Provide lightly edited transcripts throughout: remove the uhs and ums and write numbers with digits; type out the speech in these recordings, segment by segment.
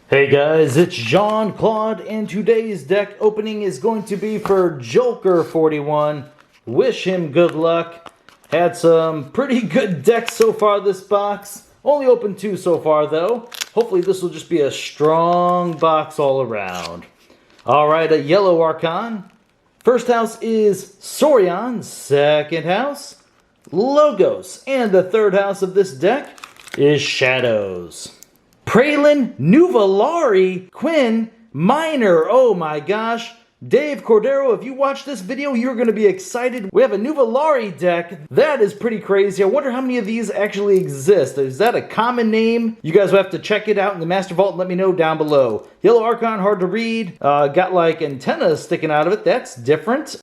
Hey guys, it's Jean-Claude, and today's deck opening is going to be for Joker41. Wish him good luck. Had some pretty good decks so far this box. Only opened 2 so far though. Hopefully this will just be a strong box all around. Alright, a yellow Archon. First house is Saurian. Second house, Logos. And the third house of this deck is Shadows. Pralin, Nuvolari, Quinn, Minor. Oh my gosh. Dave Cordero, if you watch this video, you're going to be excited. We have a Nuvolari deck. That is pretty crazy. I wonder how many of these actually exist. Is that a common name? You guys will have to check it out in the Master Vault and let me know down below. Yellow Archon, hard to read. Got like antennas sticking out of it. That's different.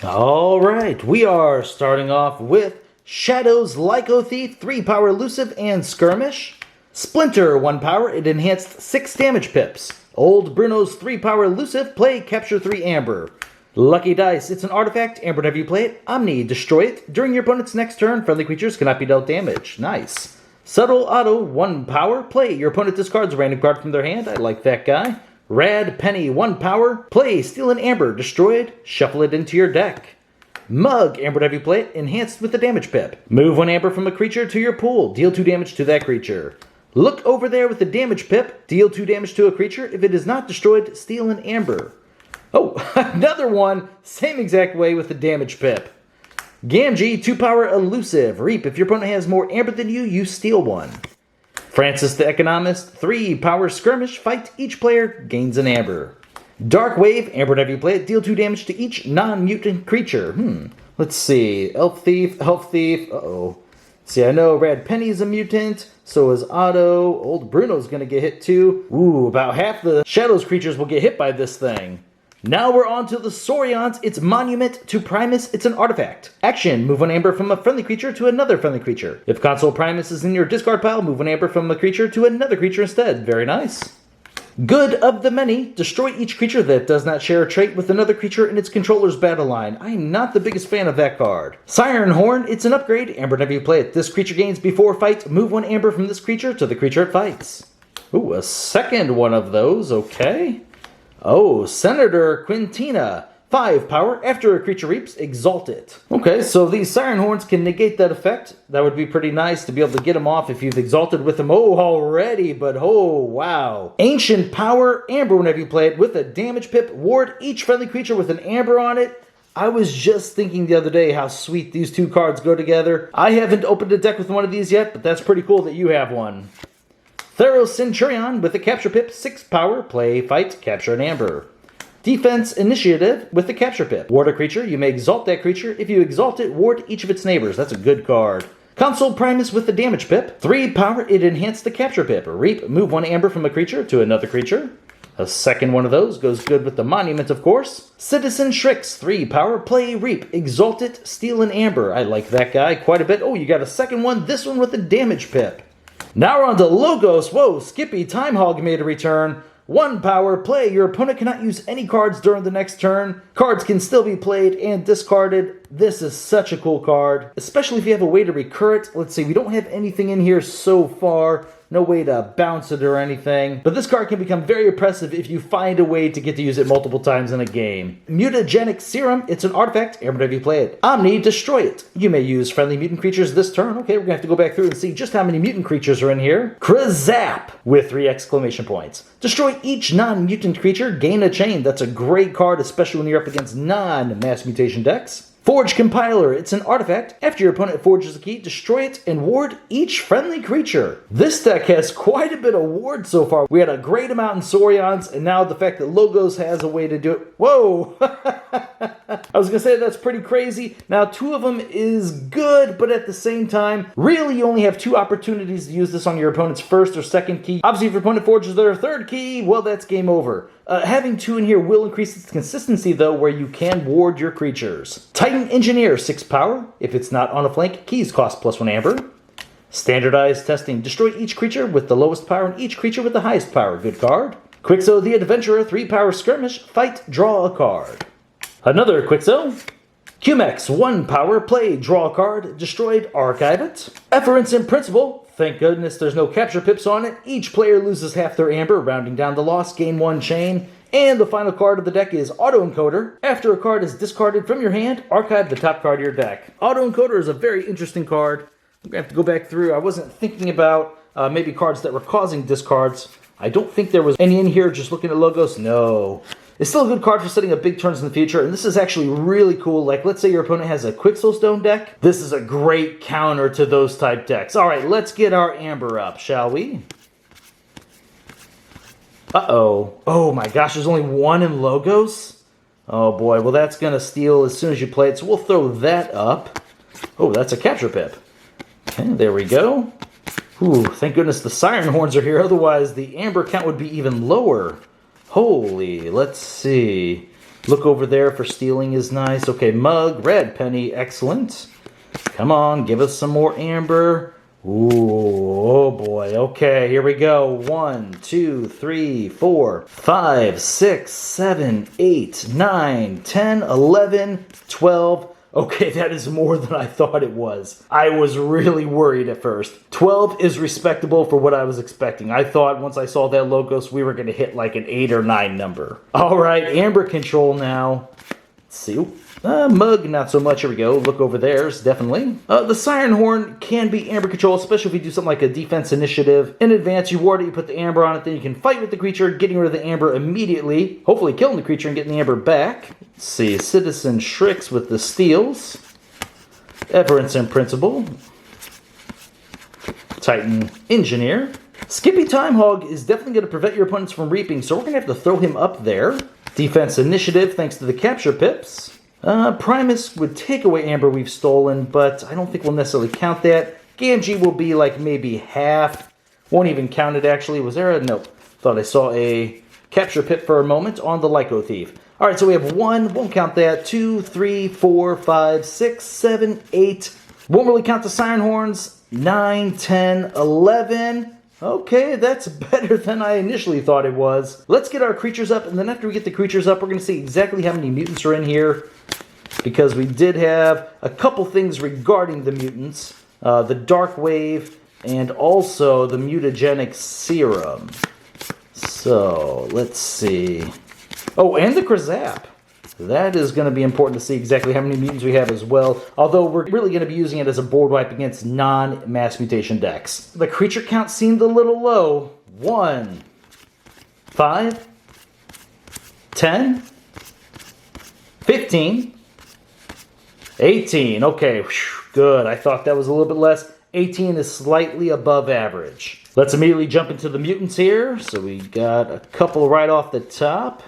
All right. We are starting off with Shadows, Lyco Thief, 3 power elusive and skirmish. Splinter, 1 power, it enhanced 6 damage pips. Old Bruno's 3 power elusive, play, capture 3 Aember. Lucky Dice, it's an artifact. Aember, whenever you play it, Omni, destroy it. During your opponent's next turn, friendly creatures cannot be dealt damage. Nice. Subtle Otto, 1 power, play, your opponent discards a random card from their hand. I like that guy. Rad Penny, 1 power, play, steal an Aember, destroy it, shuffle it into your deck. Mug, Aember, whenever you play it, enhanced with a damage pip. Move 1 Aember from a creature to your pool. Deal 2 damage to that creature. Look over there with the damage pip. Deal 2 damage to a creature. If it is not destroyed, steal an Aember. Oh, another one. Same exact way with the damage pip. Gamgee, 2 power elusive. Reap, if your opponent has more Aember than you, you steal 1. Francis the Economist, 3 power skirmish. Fight, each player gains an Aember. Dark Wave, Aember, whenever you play it, deal 2 damage to each non-mutant creature. Let's see. Elf Thief. Uh-oh. See, I know Rad Penny is a mutant. So is Otto. Old Bruno's going to get hit too. Ooh, about half the Shadows creatures will get hit by this thing. Now we're on to the Saurians. It's Monument to Primus. It's an artifact. Action, move 1 Aember from a friendly creature to another friendly creature. If Console Primus is in your discard pile, move 1 Aember from a creature to another creature instead. Very nice. Good of the Many, destroy each creature that does not share a trait with another creature in its controller's battle line. I am not the biggest fan of that card. Siren Horn, it's an upgrade. Aember, whenever you play it, this creature gains before fight. Move 1 Aember from this creature to the creature it fights. Ooh, a second one of those, okay. Oh, Senator Quintina. 5 power, after a creature reaps, exalt it. Okay, so these Siren Horns can negate that effect. That would be pretty nice to be able to get them off if you've exalted with them. Oh, already, but oh, wow. Ancient Power, Aember, whenever you play it, with a damage pip, ward each friendly creature with an Aember on it. I was just thinking the other day how sweet these 2 cards go together. I haven't opened a deck with one of these yet, but that's pretty cool that you have one. Thero Centurion, with a capture pip, 6 power, play, fight, capture an Aember. Defense Initiative with the capture pip. Ward a creature, you may exalt that creature. If you exalt it, ward each of its neighbors. That's a good card. Console Primus with the damage pip. 3 power, it enhanced the capture pip. Reap, move 1 Aember from a creature to another creature. A second one of those goes good with the Monument, of course. Citizen Shrix, 3 power, play, reap, exalt it, steal an Aember. I like that guy quite a bit. Oh, you got a second one, this one with the damage pip. Now we're on to Logos. Whoa, Skippy Timehog made a return. 1 power, play, your opponent cannot use any cards during the next turn. Cards can still be played and discarded. This is such a cool card, especially if you have a way to recur it. Let's see, we don't have anything in here so far. No way to bounce it or anything. But this card can become very oppressive if you find a way to get to use it multiple times in a game. Mutagenic Serum, it's an artifact, and whenever you play it. Omni, destroy it. You may use friendly mutant creatures this turn. Okay, we're gonna have to go back through and see just how many mutant creatures are in here. Krazap, with 3 exclamation points. Destroy each non-mutant creature, gain a chain. That's a great card, especially when you're up against non-mass mutation decks. Forge Compiler, it's an artifact. After your opponent forges a key, destroy it and ward each friendly creature. This deck has quite a bit of ward so far. We had a great amount in Saurians, and now the fact that Logos has a way to do it. Whoa! I was gonna say that's pretty crazy. Now 2 of them is good, but at the same time, really you only have 2 opportunities to use this on your opponent's first or second key. Obviously if your opponent forges their 3rd key, well that's game over. Having 2 in here will increase its consistency though, where you can ward your creatures. Titan Engineer, 6 power. If it's not on a flank, keys cost +1 Aember. Standardized Testing, destroy each creature with the lowest power and each creature with the highest power. Good card. Quixo the Adventurer, 3 power skirmish, fight, draw a card. Another Quixo. Cumex, 1 power, play, draw a card, destroyed, archive it. Efference in Principle, thank goodness there's no capture pips on it. Each player loses half their amber, rounding down the loss, gain 1 chain. And the final card of the deck is Auto Encoder. After a card is discarded from your hand, archive the top card of your deck. Auto Encoder is a very interesting card. I'm going to have to go back through. I wasn't thinking about maybe cards that were causing discards. I don't think there was any in here just looking at logos. No. It's still a good card for setting up big turns in the future, and this is actually really cool. Like, let's say your opponent has a Quixelstone deck. This is a great counter to those type decks. All right, let's get our Aember up, shall we? Uh-oh. Oh my gosh, there's only 1 in logos? Oh boy, well that's going to steal as soon as you play it, so we'll throw that up. Oh, that's a capture pip. Okay, there we go. Ooh, thank goodness the Siren Horns are here, otherwise the Amber count would be even lower. Holy, let's see. Look over there for stealing is nice. Okay, Mug, Rad Penny, excellent. Come on, give us some more Amber. Ooh, oh boy. Okay, here we go. 1, 2, 3, 4, 5, 6, 7, 8, 9, 10, 11, 12. Okay, that is more than I thought it was. I was really worried at first. 12 is respectable for what I was expecting. I thought once I saw that logos, we were going to hit like an 8 or 9 number. All right, Amber control now. Let's see. Mug, not so much. Here we go. Look over there, definitely. The Siren Horn can be Amber control, especially if you do something like a defense initiative. In advance, you ward it, you put the Amber on it, then you can fight with the creature, getting rid of the Amber immediately. Hopefully killing the creature and getting the Amber back. Let's see. Citizen Shrix with the steals. Everence and Principle. Titan Engineer. Skippy Timehog is definitely going to prevent your opponents from reaping, so we're going to have to throw him up there. Defense Initiative, thanks to the capture pips. Primus would take away Amber we've stolen, but I don't think we'll necessarily count that. Gamgee will be like maybe half. Won't even count it, actually. Was there a... Nope. Thought I saw a capture pip for a moment on the Lyco Thief. All right, so we have 1. Won't count that. 2, 3, 4, 5, 6, 7, 8. Won't really count the Siren Horns. 9, 10, 11... Okay, that's better than I initially thought it was. Let's get our creatures up, and then after we get the creatures up, we're going to see exactly how many mutants are in here, because we did have a couple things regarding the mutants. The Dark Wave, and also the Mutagenic Serum. So, let's see. Oh, and the Krazap. That is going to be important to see exactly how many mutants we have as well, although we're really going to be using it as a board wipe against non-mass mutation decks. The creature count seemed a little low. 1, 5, 10, 15, 18. Okay, whew, good. I thought that was a little bit less. 18 is slightly above average. Let's immediately jump into the mutants here. So we got a couple right off the top.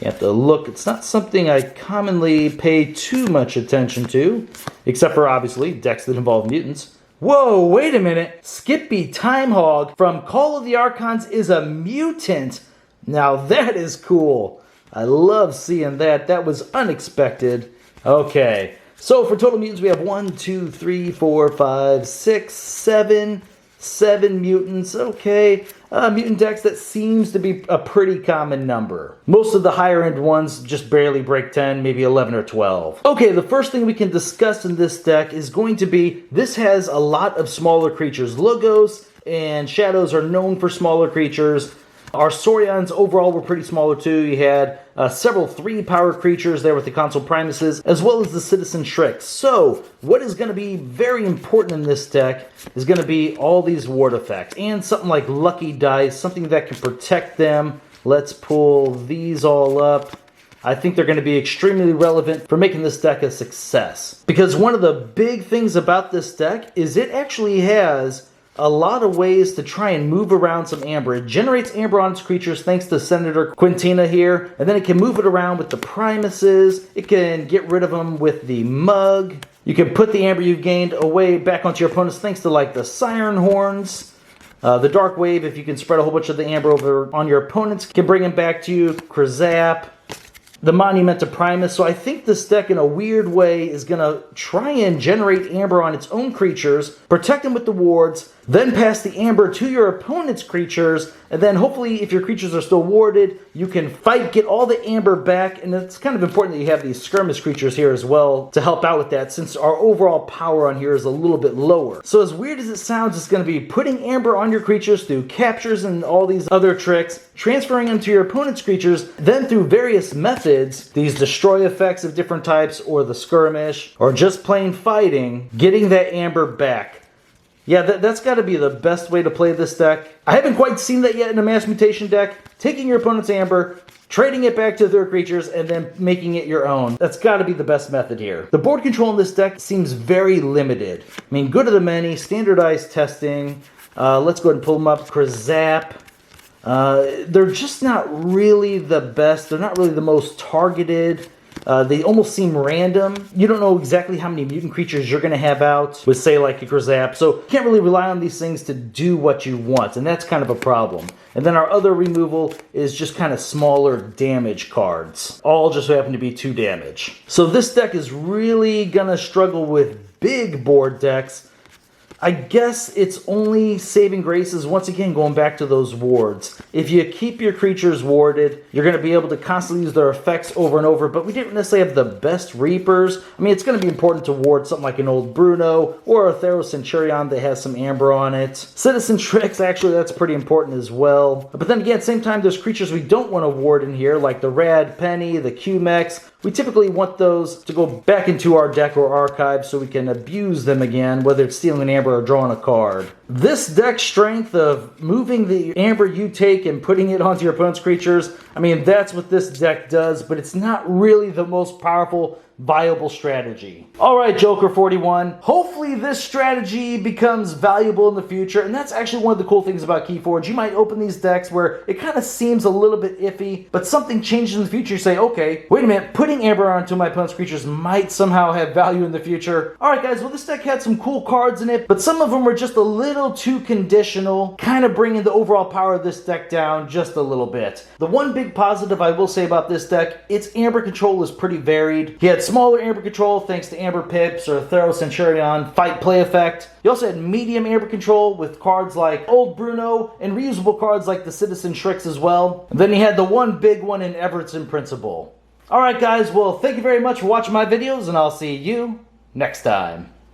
You have to look. It's not something I commonly pay too much attention to, except for, obviously, decks that involve mutants. Whoa, wait a minute. Skippy Timehog from Call of the Archons is a mutant. Now that is cool. I love seeing that. That was unexpected. Okay, so for total mutants, we have 1, 2, 3, 4, 5, 6, 7... 7 mutants. Okay, mutant decks, that seems to be a pretty common number. Most of the higher end ones just barely break 10, maybe 11 or 12. Okay, the first thing we can discuss in this deck is going to be, this has a lot of smaller creatures. Logos and Shadows are known for smaller creatures. Our Saurians overall were pretty smaller too. You had several 3-power creatures there with the Console Primuses, as well as the Citizen Shrix. So, what is going to be very important in this deck is going to be all these ward effects, and something like Lucky Dice, something that can protect them. Let's pull these all up. I think they're going to be extremely relevant for making this deck a success. Because one of the big things about this deck is it actually has a lot of ways to try and move around some Amber. It generates Amber on its creatures thanks to Senator Quintina here, and then it can move it around with the Primuses. It can get rid of them with the Mug. You can put the Amber you've gained away back onto your opponents thanks to like the Siren Horns. The Dark Wave, if you can spread a whole bunch of the Amber over on your opponents, can bring them back to you. Krazap. The Monument to Primus. So I think this deck in a weird way is going to try and generate Amber on its own creatures, protect them with the wards, Then pass the Aember to your opponent's creatures, and then hopefully if your creatures are still warded, you can fight, get all the Aember back, and it's kind of important that you have these skirmish creatures here as well to help out with that, since our overall power on here is a little bit lower. So as weird as it sounds, it's going to be putting Aember on your creatures through captures and all these other tricks, transferring them to your opponent's creatures, then through various methods, these destroy effects of different types, or the skirmish, or just plain fighting, getting that Aember back. Yeah, that's got to be the best way to play this deck. I haven't quite seen that yet in a Mass Mutation deck. Taking your opponent's Aember, trading it back to their creatures, and then making it your own. That's got to be the best method here. The board control in this deck seems very limited. I mean, good of the many, standardized testing. Let's go ahead and pull them up. Krazap. They're just not really the best. They're not really the most targeted. They almost seem random. You don't know exactly how many mutant creatures you're going to have out with, say, like a Krazap. So you can't really rely on these things to do what you want, and that's kind of a problem. And then our other removal is just kind of smaller damage cards. All just happen to be 2 damage. So this deck is really going to struggle with big board decks. I guess its only saving grace is, once again, going back to those wards. If you keep your creatures warded, you're going to be able to constantly use their effects over and over, but we didn't necessarily have the best Reapers. I mean, it's going to be important to ward something like an old Bruno or a Theros Centurion that has some Aember on it. Citizen Tricks, actually, that's pretty important as well. But then again, at the same time, there's creatures we don't want to ward in here, like the Rad Penny, the Q-Mex. We typically want those to go back into our deck or archive so we can abuse them again, whether it's stealing an Aember or drawing a card. This deck strength of moving the Aember you take and putting it onto your opponent's creatures, I mean, that's what this deck does, but it's not really the most powerful, viable strategy. Alright, Joker41, hopefully this strategy becomes valuable in the future, and that's actually one of the cool things about Keyforge. You might open these decks where it kind of seems a little bit iffy, but something changes in the future. You say, okay, wait a minute, putting Aember onto my opponent's creatures might somehow have value in the future. Alright guys, well this deck had some cool cards in it, but some of them were just a little too conditional, kind of bringing the overall power of this deck down just a little bit. The one big positive I will say about this deck, its Aember control is pretty varied. He had smaller Aember control thanks to Aember Pips or Theros Centurion fight play effect. He also had medium Aember control with cards like Old Bruno and reusable cards like the Citizen Tricks as well. And then he had the one big one in Everton Principle. Alright guys, well thank you very much for watching my videos, and I'll see you next time.